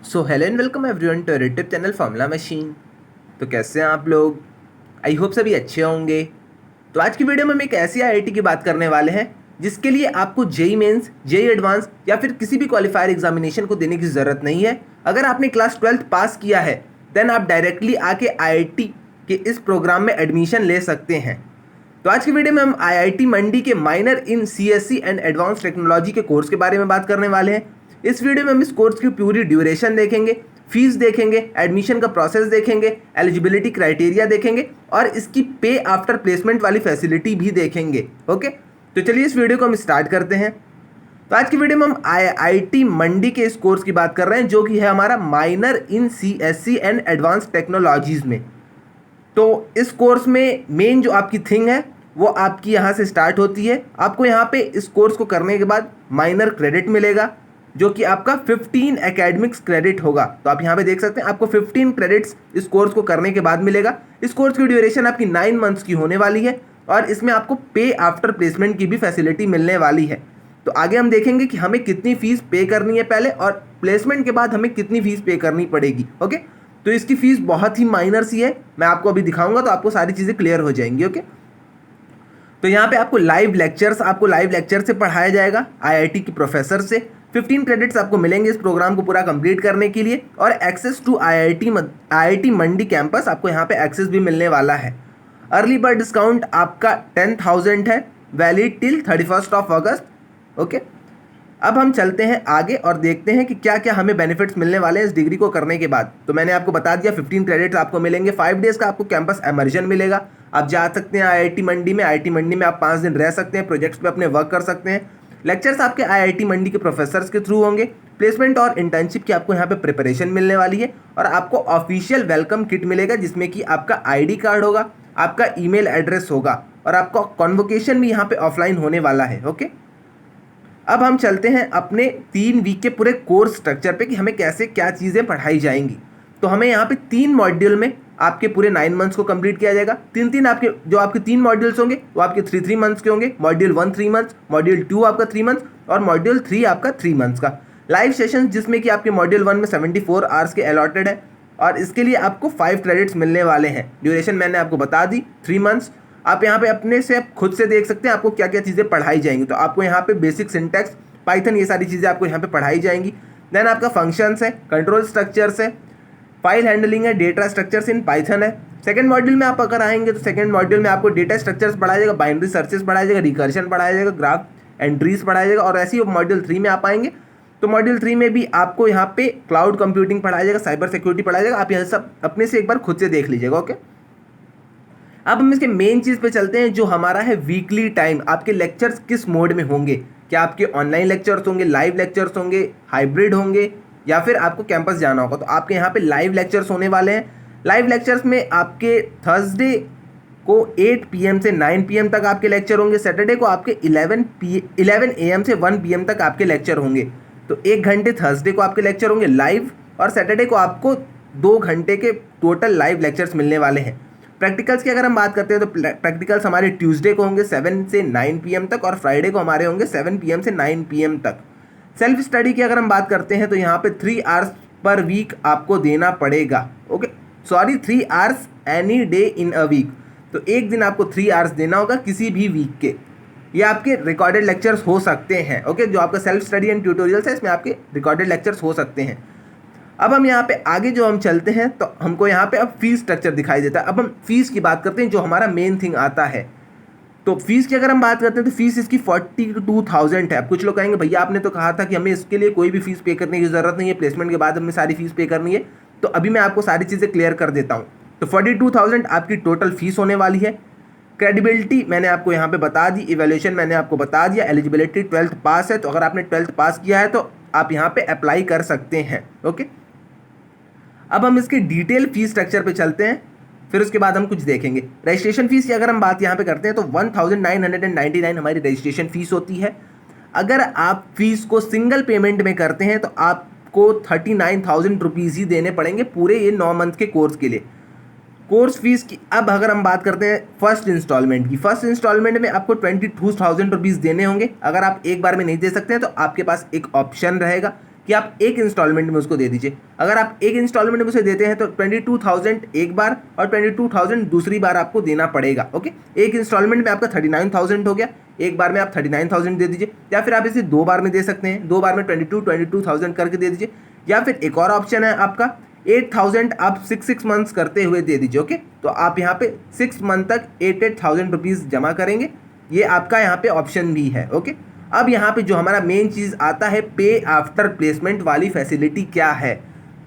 So hello and welcome everyone to YouTube channel Formula Machine. तो कैसे हैं आप लोग? आई होप सभी अच्छे होंगे। तो आज की वीडियो में हम एक ऐसी आईआईटी की बात करने वाले हैं जिसके लिए आपको जेई मेंस, जेई एडवांस या फिर किसी भी क्वालिफायर एग्जामिनेशन को देने की ज़रूरत नहीं है। अगर आपने क्लास 12th पास किया है देन आप डायरेक्टली आके आईआईटी के इस प्रोग्राम में एडमिशन ले सकते हैं। तो आज की वीडियो में हम आईआईटी मंडी के minor in CSC and advance technology के कोर्स के बारे में बात करने वाले हैं। इस वीडियो में हम इस कोर्स की पूरी ड्यूरेशन देखेंगे, फीस देखेंगे, एडमिशन का प्रोसेस देखेंगे, एलिजिबिलिटी क्राइटेरिया देखेंगे और इसकी पे आफ्टर प्लेसमेंट वाली फैसिलिटी भी देखेंगे। ओके, तो चलिए इस वीडियो को हम स्टार्ट करते हैं। तो आज की वीडियो में हम आईआईटी मंडी के इस कोर्स की बात कर रहे हैं जो कि है हमारा minor in CSC and advance technologies में। तो इस कोर्स में मेन जो आपकी थिंग है वो आपकी यहाँ से स्टार्ट होती है। आपको यहाँ पे इस कोर्स को करने के बाद माइनर क्रेडिट मिलेगा जो कि आपका 15 एकेडमिक्स क्रेडिट होगा। तो आप यहाँ पे देख सकते हैं आपको 15 क्रेडिट्स इस कोर्स को करने के बाद मिलेगा। इस कोर्स की ड्यूरेशन आपकी 9 मंथ्स की होने वाली है और इसमें आपको पे आफ्टर प्लेसमेंट की भी फैसिलिटी मिलने वाली है। तो आगे हम देखेंगे कि हमें कितनी फीस पे करनी है पहले और प्लेसमेंट के बाद हमें कितनी फीस पे करनी पड़ेगी। ओके, तो इसकी फीस बहुत ही माइनर सी है, मैं आपको अभी दिखाऊंगा तो आपको सारी चीज़ें क्लियर हो जाएंगी। ओके, तो यहाँ पे आपको लाइव लेक्चर से पढ़ाया जाएगा आईआईटी के प्रोफेसर से। 15 क्रेडिट्स आपको मिलेंगे इस प्रोग्राम को पूरा कंप्लीट करने के लिए और access to IIT Mandi campus आपको यहाँ पे एक्सेस भी मिलने वाला है। अर्ली बर्ड डिस्काउंट आपका 10,000 है, वैलिड टिल 31 अगस्त। ओके, अब हम चलते हैं आगे और देखते हैं कि क्या क्या हमें बेनिफिट्स मिलने वाले हैं इस डिग्री को करने के बाद। तो मैंने आपको बता दिया 15 क्रेडिट्स आपको मिलेंगे, 5 डेज़ का आपको कैंपस इमर्जन मिलेगा। आप जा सकते हैं आईआईटी मंडी में, आईआईटी मंडी में आप 5 दिन रह सकते हैं, प्रोजेक्ट्स पे अपने वर्क कर सकते हैं। लेक्चर्स आपके आईआईटी मंडी के प्रोफेसर्स के थ्रू होंगे। प्लेसमेंट और इंटर्नशिप की आपको यहाँ पे प्रिपरेशन मिलने वाली है और आपको ऑफिशियल वेलकम किट मिलेगा जिसमें कि आपका आईडी कार्ड होगा, आपका ईमेल एड्रेस होगा और आपका कॉन्वोकेशन भी यहाँ पे ऑफलाइन होने वाला है। ओके, अब हम चलते हैं अपने 3 वीक के पूरे कोर्स स्ट्रक्चर पे कि हमें कैसे क्या चीज़ें पढ़ाई जाएंगी। तो हमें यहाँ पे 3 मॉड्यूल में आपके पूरे 9 मंथ्स को कंप्लीट किया जाएगा। आपके जो आपके 3 मॉड्यूल्स होंगे वो आपके 3 मंथ्स के होंगे। मॉड्यूल 1 3 मंथ्स, मॉड्यूल 2 आपका 3 मंथ्स और मॉड्यूल 3 आपका 3 मंथ्स का। लाइव सेशन जिसमें कि आपके मॉड्यूल 1 में 74 आवर्स के अलॉटेड है और इसके लिए आपको 5 क्रेडिट्स मिलने वाले हैं। ड्यूरेशन मैंने आपको बता दी 3 मंथ्स। आप यहाँ पे अपने से खुद से देख सकते हैं आपको क्या क्या चीज़ें पढ़ाई जाएंगी। तो आपको यहाँ पे बेसिक सिंटैक्स, पाइथन, ये सारी चीज़ें आपको यहाँ पे पढ़ाई जाएंगी। देन आपका फंक्शंस है, कंट्रोल स्ट्रक्चर्स है, फाइल हैंडलिंग है, डेटा स्ट्रक्चर्स इन पाइथन है। सेकंड मॉड्यूल में आप अगर आएंगे तो सेकंड मॉड्यूल में आपको डेटा स्ट्रक्चर्स पढ़ाया जाएगा, बाइनरी सर्चेस पढ़ाया जाएगा, रिकर्शन पढ़ाया जाएगा, ग्राफ एंट्रीज पढ़ाया जाएगा। और ऐसे ही मॉड्यूल 3 में आप आएंगे तो मॉड्यूल 3 में भी आपको यहाँ पे क्लाउड कंप्यूटिंग पढ़ाया जाएगा, साइबर सिक्योरिटी पढ़ाया जाएगा। आप यह सब अपने से एक बार खुद से देख लीजिएगा। ओके, अब हम इसके मेन चीज़ पे चलते हैं जो हमारा है वीकली टाइम। आपके लेक्चर्स किस मोड में होंगे, क्या आपके ऑनलाइन लेक्चर्स होंगे, लाइव लेक्चर्स होंगे, हाइब्रिड होंगे या फिर आपको कैंपस जाना होगा। तो आपके यहाँ पे लाइव लेक्चर्स होने वाले हैं। लाइव लेक्चर्स में आपके थर्सडे को 8 PM से 9 PM तक आपके लेक्चर होंगे। सैटरडे को आपके 11 AM से 1 PM तक आपके लेक्चर होंगे। तो 1 घंटे थर्सडे को आपके लेक्चर होंगे लाइव और सैटरडे को आपको 2 घंटे के टोटल लाइव लेक्चर्स मिलने वाले हैं। प्रैक्टिकल्स की अगर हम बात करते हैं तो प्रैक्टिकल्स हमारे ट्यूसडे को होंगे 7 से 9 PM तक और फ्राइडे को हमारे होंगे 7 PM से 9 PM तक। सेल्फ स्टडी की अगर हम बात करते हैं तो यहाँ पे 3 आवर्स पर वीक आपको देना पड़ेगा। Okay, 3 hours any day in a week. तो एक दिन आपको 3 आवर्स देना होगा किसी भी वीक के। ये आपके रिकॉर्डेड लेक्चर्स हो सकते हैं। ओके, जो आपका सेल्फ स्टडी एंड ट्यूटोरियल्स है इसमें आपके रिकॉर्डेड लेक्चर्स हो सकते हैं। अब हम यहाँ पे आगे जो हम चलते हैं तो हमको यहाँ पे अब फीस स्ट्रक्चर दिखाई देता है। अब हम फीस की बात करते हैं जो हमारा मेन थिंग आता है। तो फीस की अगर हम बात करते हैं तो फीस इसकी 42,000 है। अब कुछ लोग कहेंगे भैया आपने तो कहा था कि हमें इसके लिए कोई भी फीस पे करने की ज़रूरत नहीं है, प्लेसमेंट के बाद हमें सारी फीस पे करनी है। तो अभी मैं आपको सारी चीज़ें क्लियर कर देता हूँ। तो 42,000 आपकी टोटल फीस होने वाली है। क्रेडिबिलिटी मैंने आपको यहाँ पे बता दी, इवैल्यूएशन मैंने आपको बता दिया, एलिजिबिलिटी 12th पास है। तो अगर आपने 12th पास किया है तो आप यहाँ पे अप्लाई कर सकते हैं। ओके, अब हम इसके डिटेल फीस स्ट्रक्चर पे चलते हैं, फिर उसके बाद हम कुछ देखेंगे। रजिस्ट्रेशन फीस की अगर हम बात यहाँ पे करते हैं तो 1999 हमारी रजिस्ट्रेशन फीस होती है। अगर आप फीस को सिंगल पेमेंट में करते हैं तो आपको 39,000 रुपीज़ ही देने पड़ेंगे पूरे ये 9 मंथ के कोर्स के लिए। कोर्स फीस की अब अगर हम बात करते हैं फर्स्ट इंस्टॉलमेंट की, फर्स्ट इंस्टॉलमेंट में आपको 22,000 रुपीज़ देने होंगे। अगर आप एक बार में नहीं दे सकते हैं तो आपके पास एक ऑप्शन रहेगा कि आप एक इंस्टॉलमेंट में उसको दे दीजिए। अगर आप एक इंस्टॉलमेंट में उसे देते हैं तो 22,000 एक बार और 22,000 दूसरी बार आपको देना पड़ेगा। ओके, एक इंस्टॉलमेंट में आपका 39,000 हो गया, एक बार में आप 39,000 दे दीजिए, या फिर आप इसे 2 बार में दे सकते हैं, 2 बार में 22,000 करके दे दीजिए। या फिर एक और ऑप्शन है आपका 8,000 आप 6 मंथ्स करते हुए दे दीजिए। ओके, तो आप यहाँ पे 6 मंथ तक 8,000 रुपीज़ जमा करेंगे, ये आपका यहाँ पे ऑप्शन भी है। ओके, अब यहाँ पे जो हमारा मेन चीज़ आता है पे आफ्टर प्लेसमेंट वाली फैसिलिटी क्या है।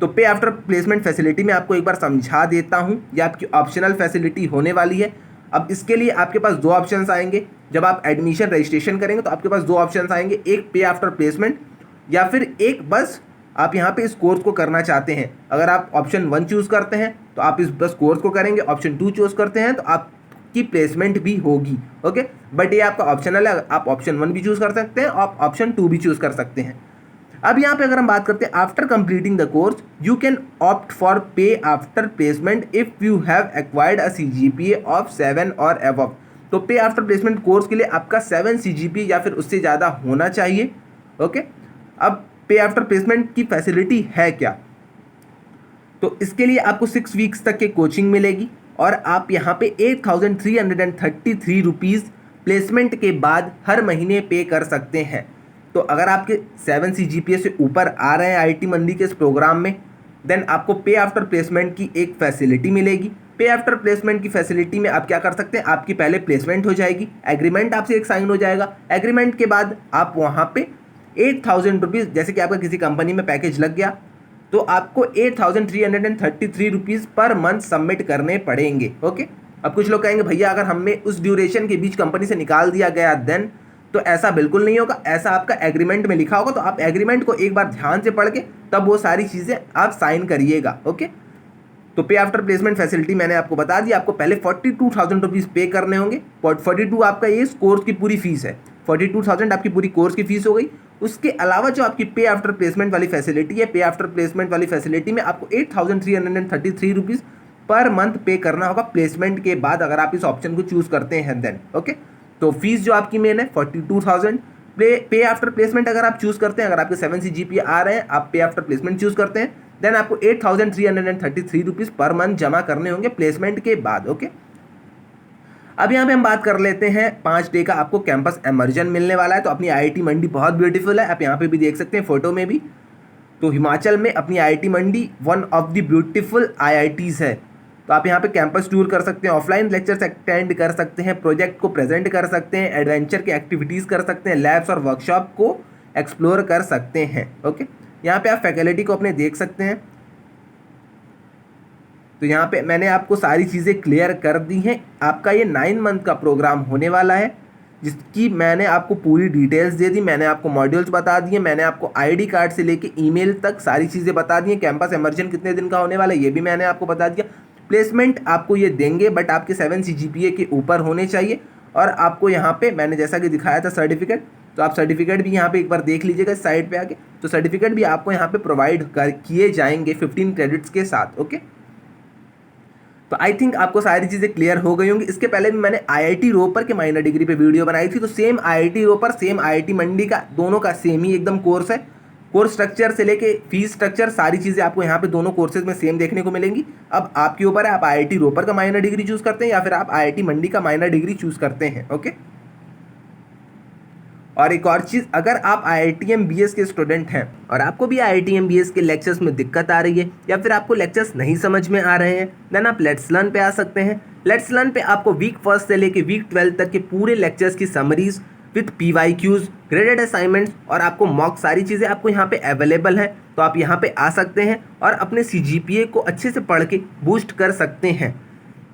तो पे आफ्टर प्लेसमेंट फैसिलिटी में आपको एक बार समझा देता हूँ, ये आपकी ऑप्शनल फैसिलिटी होने वाली है। अब इसके लिए आपके पास 2 ऑप्शंस आएंगे। जब आप एडमिशन रजिस्ट्रेशन करेंगे तो आपके पास 2 ऑप्शंस आएंगे, एक पे आफ्टर प्लेसमेंट या फिर एक बस आप यहाँ पे इस कोर्स को करना चाहते हैं। अगर आप ऑप्शन 1 चूज़ करते हैं तो आप इस बस कोर्स को करेंगे, ऑप्शन 2 चूज़ करते हैं तो आपकी प्लेसमेंट भी होगी। ओके, बट ये आपका ऑप्शनल है, आप ऑप्शन 1 भी चूज़ कर सकते हैं और ऑप्शन 2 भी चूज़ कर सकते हैं। अब यहाँ पे अगर हम बात करते हैं after completing the course you can opt for पे after placement if you have acquired a CGPA of 7 और अबव। तो पे आफ्टर प्लेसमेंट कोर्स के लिए आपका 7 CGPA या फिर उससे ज़्यादा होना चाहिए। ओके, अब पे आफ्टर प्लेसमेंट की फैसिलिटी है क्या, तो इसके लिए आपको 6 वीक्स तक के कोचिंग मिलेगी और आप यहाँ पे 8,333 रुपीज़ प्लेसमेंट के बाद हर महीने पे कर सकते हैं। तो अगर आपके 7 CGPA से ऊपर आ रहे हैं IIT मंडी के इस प्रोग्राम में, देन आपको पे आफ्टर प्लेसमेंट की एक फैसिलिटी मिलेगी। पे आफ्टर प्लेसमेंट की फैसिलिटी में आप क्या कर सकते हैं, आपकी पहले प्लेसमेंट हो जाएगी, एग्रीमेंट आपसे एक साइन हो जाएगा, एग्रीमेंट के बाद आप वहाँ पे 8,000 रुपीज़, जैसे कि आपका किसी कंपनी में पैकेज लग गया तो आपको 8,333 रुपीज़ पर मंथ सबमिट करने पड़ेंगे। ओके, अब कुछ लोग कहेंगे भैया अगर हमें उस ड्यूरेशन के बीच कंपनी से निकाल दिया गया देन, तो ऐसा बिल्कुल नहीं होगा, ऐसा आपका एग्रीमेंट में लिखा होगा, तो आप एग्रीमेंट को एक बार ध्यान से पढ़ के तब वो सारी चीज़ें आप साइन करिएगा। ओके, तो पे आफ्टर प्लेसमेंट फैसिलिटी मैंने आपको बता दी, आपको पहले 42,000 रुपीज़ पे करने होंगे। 42 आपका ये कोर्स की पूरी फीस है, 42,000 आपकी पूरी कोर्स की फीस हो गई। उसके अलावा जो आपकी पे आफ्टर प्लेसमेंट वाली फैसिलिटी है, पे आफ्टर प्लेसमेंट वाली फैसिलिटी में आपको 8,333 रुपीज़ पर मंथ पे करना होगा प्लेसमेंट के बाद, अगर आप इस ऑप्शन को चूज़ करते हैं देन। ओके, तो फीस जो आपकी मेन है 42,000। पे आफ्टर प्लेसमेंट अगर आप चूज़ करते हैं, अगर आपके 7 CGPA आ रहे हैं, आप पे आफ्टर प्लेसमेंट चूज़ करते हैं, देन आपको 8,333 रुपीज़ पर मंथ जमा करने होंगे प्लेसमेंट के बाद। ओके, अब यहाँ पे हम बात कर लेते हैं 5 डे का आपको कैंपस इमर्जन मिलने वाला है। तो अपनी IIT मंडी बहुत ब्यूटीफुल है, आप यहाँ पे भी देख सकते हैं फोटो में भी। तो हिमाचल में अपनी IIT Mandi one of the beautiful IITs है। तो आप यहाँ पे कैंपस टूर कर सकते हैं, ऑफलाइन लेक्चर्स अटेंड कर सकते हैं, प्रोजेक्ट को प्रेजेंट कर सकते हैं, एडवेंचर की एक्टिविटीज़ कर सकते हैं, लैब्स और वर्कशॉप को एक्सप्लोर कर सकते हैं। ओके, यहाँ पे आप फैकल्टी को अपने देख सकते हैं। तो यहाँ पे मैंने आपको सारी चीज़ें क्लियर कर दी हैं। आपका ये 9 मंथ का प्रोग्राम होने वाला है, जिसकी मैंने आपको पूरी डिटेल्स दे दी, मैंने आपको मॉड्यूल्स बता दिए, मैंने आपको ID कार्ड से लेके ईमेल तक सारी चीज़ें बता दी हैं। कैंपस इमर्जन कितने दिन का होने वाला है ये भी मैंने आपको बता दिया। प्लेसमेंट आपको ये देंगे बट आपके 7 CGPA के ऊपर होने चाहिए। और आपको यहाँ पे मैंने जैसा कि दिखाया था सर्टिफिकेट, तो आप सर्टिफिकेट भी यहाँ पे एक बार देख लीजिएगा इस साइड पे आके। तो सर्टिफिकेट भी आपको यहाँ पे प्रोवाइड किए जाएंगे 15 क्रेडिट्स के साथ। ओके, तो आई थिंक आपको सारी चीज़ें क्लियर हो गई होंगी। इसके पहले भी मैंने IIT रोपर के माइनर डिग्री पे वीडियो बनाई थी, तो same IIT Ropar same IIT Mandi का दोनों का सेम ही एकदम कोर्स है। कोर्स स्ट्रक्चर से लेके फीस स्ट्रक्चर सारी चीज़ें आपको यहाँ पे दोनों कोर्सेज में सेम देखने को मिलेंगी। अब आपके ऊपर है, आप IIT रोपर का माइनर डिग्री चूज़ करते हैं या फिर आप IIT मंडी का माइनर डिग्री चूज़ करते हैं। ओके, और एक और चीज़, अगर आप IIT MBS के स्टूडेंट हैं और आपको भी IIT MBS के लेक्चर्स में दिक्कत आ रही है या फिर आपको लेक्चर्स नहीं समझ में आ रहे हैं, देन आप लेट्स लर्न पे आ सकते हैं। लेट्स लर्न पे आपको वीक 1 से लेके वीक 12 तक के पूरे लेक्चर्स की summaries with PYQs, graded assignments और आपको मॉक सारी चीज़ें आपको यहाँ पे अवेलेबल है। तो आप यहाँ पे आ सकते हैं और अपने CGPA को अच्छे से पढ़ के बूस्ट कर सकते हैं।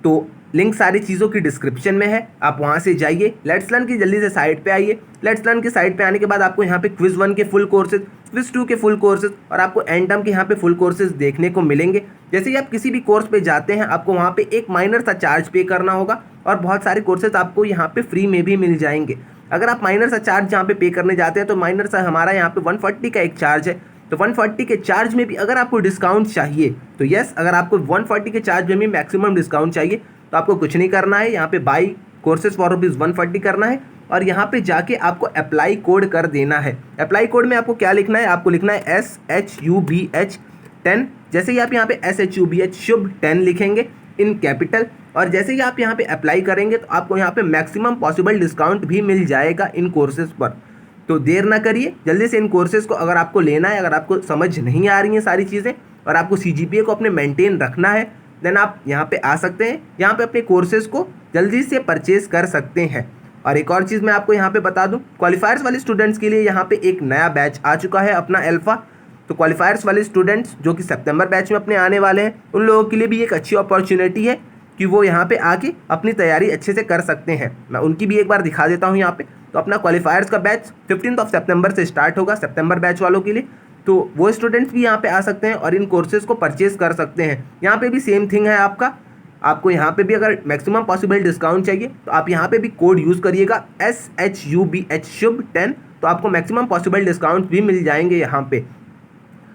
तो लिंक सारी चीज़ों की डिस्क्रिप्शन में है, आप वहाँ से जाइए। लेट्स लर्न की जल्दी से साइट पे आइए। लेट्स लर्न की साइट पे आने के बाद आपको यहाँ पे क्विज 1 के फुल कोर्सेज, क्विज 2 के फुल कोर्सेज और आपको एंड टर्म के यहाँ पे फुल कोर्सेज देखने को मिलेंगे। जैसे कि आप किसी भी कोर्स पे जाते हैं आपको वहाँ पे एक माइनर सा चार्ज पे करना होगा और बहुत सारे कोर्सेज आपको यहाँ पे फ्री में भी मिल जाएंगे। अगर आप माइनर सा चार्ज यहाँ पे करने जाते हैं तो माइनर सा हमारा यहाँ पे 140 का एक चार्ज है। तो 140 के चार्ज में भी अगर आपको डिस्काउंट चाहिए तो यस, अगर आपको 140 के चार्ज में भी मैक्सिमम डिस्काउंट चाहिए तो आपको कुछ नहीं करना है, यहाँ पे बाई कोर्सेज फॉर ₹140 करना है और यहाँ पे जाके आपको अप्लाई कोड कर देना है। अप्लाई कोड में आपको क्या लिखना है, आपको लिखना है SHUBH 10। जैसे ही आप यहाँ पे SHUBH शुभ 10 लिखेंगे इन कैपिटल, और जैसे ही आप यहाँ पे अप्लाई करेंगे तो आपको यहाँ पे मैक्सिमम पॉसिबल डिस्काउंट भी मिल जाएगा इन कोर्सेज पर। तो देर ना करिए, जल्दी से इन कोर्सेज को अगर आपको लेना है, अगर आपको समझ नहीं आ रही हैं सारी चीज़ें और आपको CGPA को अपने मेंटेन रखना है, देन आप यहाँ पे आ सकते हैं, यहाँ पे अपने कोर्सेज को जल्दी से परचेज कर सकते हैं। और एक और चीज़ मैं आपको यहाँ पे बता दूँ, क्वालिफायर्स वाले स्टूडेंट्स के लिए यहाँ पे एक नया बैच आ चुका है अपना अल्फा। तो क्वालिफायर्स वाले स्टूडेंट्स जो कि सितंबर बैच में अपने आने वाले हैं, उन लोगों के लिए भी एक अच्छी अपॉर्चुनिटी है कि वो यहाँ पे आके अपनी तैयारी अच्छे से कर सकते हैं। मैं उनकी भी एक बार दिखा देता हूँ यहाँ पे। तो अपना क्वालिफायर्स का बैच 15 सितंबर से स्टार्ट होगा सितंबर बैच वालों के लिए। तो वो स्टूडेंट्स भी यहाँ पे आ सकते हैं और इन कोर्सेज को परचेज कर सकते हैं। यहाँ पे भी सेम थिंग है आपको यहाँ पे भी अगर मैक्सिमम पॉसिबल डिस्काउंट चाहिए तो आप यहाँ पे भी कोड यूज़ करिएगा SHUBH शुभ 10, तो आपको मैक्सिमम पॉसिबल डिस्काउंट भी मिल जाएंगे यहाँ पे।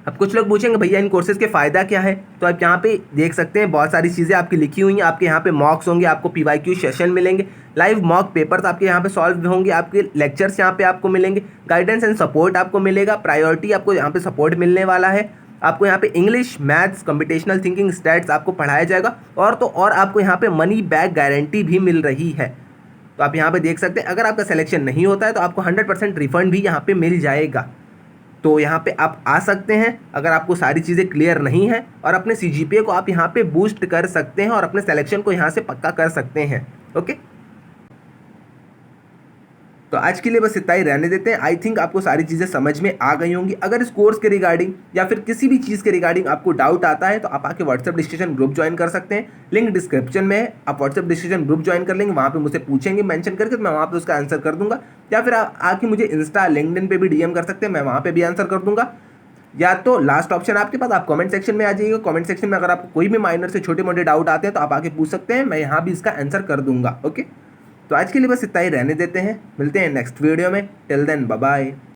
अब कुछ लोग पूछेंगे भैया इन कोर्सेज के फ़ायदा क्या है, तो आप यहाँ पे देख सकते हैं बहुत सारी चीज़ें आपकी लिखी हुई हैं। आपके यहाँ पे मॉक्स होंगे, आपको PYQ सेशन मिलेंगे, लाइव मॉक पेपर्स आपके यहाँ पे सॉल्व होंगे, आपके लेक्चर्स यहाँ पे आपको मिलेंगे, गाइडेंस एंड सपोर्ट आपको मिलेगा, प्रायोरिटी आपको यहाँ पे सपोर्ट मिलने वाला है। आपको यहाँ पे English, maths, computational thinking, stats आपको पढ़ाया जाएगा, और तो और आपको यहाँ पे मनी बैक गारंटी भी मिल रही है। तो आप यहाँ पे देख सकते हैं अगर आपका सिलेक्शन नहीं होता है तो आपको 100% रिफंड भी यहाँ पे मिल जाएगा। तो यहाँ पे आप आ सकते हैं अगर आपको सारी चीज़ें क्लियर नहीं है, और अपने CGPA को आप यहाँ पे बूस्ट कर सकते हैं और अपने सिलेक्शन को यहाँ से पक्का कर सकते हैं। ओके, तो आज के लिए बस इतना ही रहने देते हैं। आई थिंक आपको सारी चीज़ें समझ में आ गई होंगी। अगर इस कोर्स के रिगार्डिंग या फिर किसी भी चीज़ के रिगार्डिंग आपको डाउट आता है तो आप आके व्हाट्सएप डिस्कशन ग्रुप ज्वाइन कर सकते हैं, लिंक डिस्क्रिप्शन में है। आप व्हाट्सएप डिस्कशन ग्रुप ज्वाइन कर लेंगे, वहाँ पे मुझे पूछेंगे मेंशन करके, तो मैं वहाँ पे उसका आंसर कर दूंगा। या फिर आप आके मुझे इंस्टा, लिंक्डइन पे भी DM कर सकते हैं, मैं वहाँ पे भी आंसर कर दूंगा। या तो लास्ट ऑप्शन आपके पास, आप कमेंट सेक्शन में आ जाइएगा। कमेंट सेक्शन में अगर आपको कोई भी माइनर से छोटे मोटे डाउट आते हैं तो आप आके पूछ सकते हैं, मैं यहाँ भी इसका आंसर कर दूंगा। ओके, तो आज के लिए बस इतना ही रहने देते हैं, मिलते हैं नेक्स्ट वीडियो में। Till then bye bye.